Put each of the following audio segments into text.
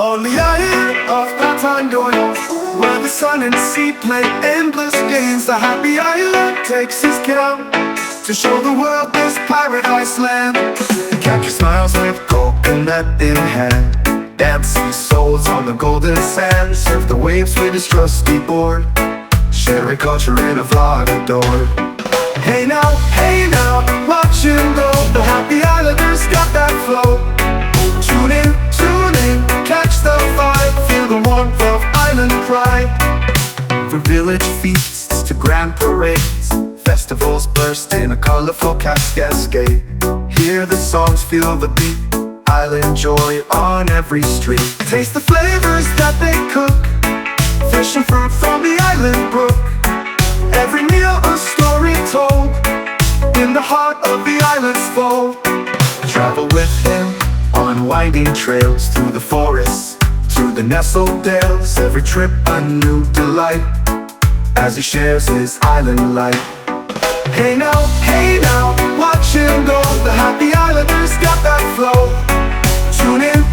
On the island of Catanduanes, where the sun and sea play endless games, the happy island takes his count to show the world this paradise land. Capture smiles with coconut in hand, dancing souls on the golden sand, surf the waves with his trusty board, sharing culture in a vlog adored. Hey now, watch him go. The happy islanders got that flow. Tune in, catch the vibe, feel the warmth of island pride. From village feasts to grand parades, festivals burst in a colorful cascade. Hear the songs, feel the beat, island joy on every street. Taste the flavors that they cook, fish and fruit from the island brook. Every meal a story told, in the heart of the island's fold. Travel with him on winding trails, through the forests, through the nestled dales. Every trip a new delight, as he shares his island life. Hey now, watch him go. The happy islanders got that flow. Tune in,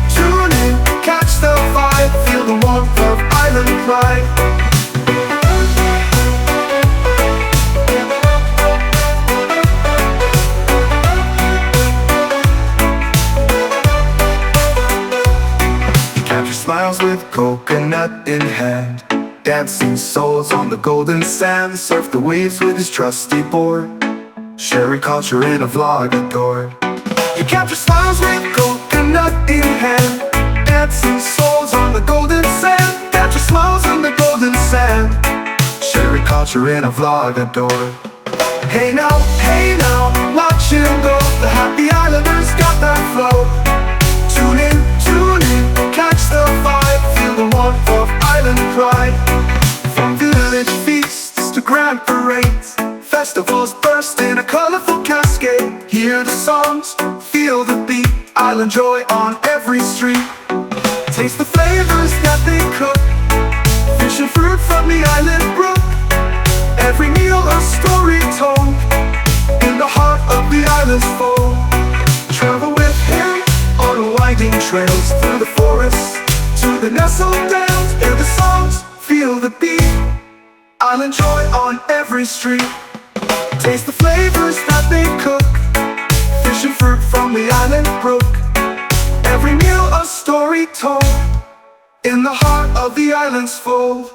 catch the vibe, feel the warmth of island pride. Smiles with coconut in hand, dancing souls on the golden sand, surf the waves with his trusty board, sharing culture in a vlog adored. You capture smiles with coconut in hand, dancing souls on the golden sand, capture smiles on the golden sand, sharing culture in a vlog adored. Hey now, watch him go. The happy islanders got that flow. Tune in, catch the vibe, feel the warmth of island pride. From village feasts to grand parades, festivals burst in a colorful cascade. Hear the songs, feel the beat, island joy on every street. Taste the flavors that they cook, fish and fruit from the island brook. Every meal a story told, in the heart of the island's fold. Travel with him on winding trails, through the forests, to the nestled dales. Hear the songs, feel the beat, island joy on every street. Taste the flavors that they cook, fish and fruit from the island brook. Every meal a story told, in the heart of the island's fold.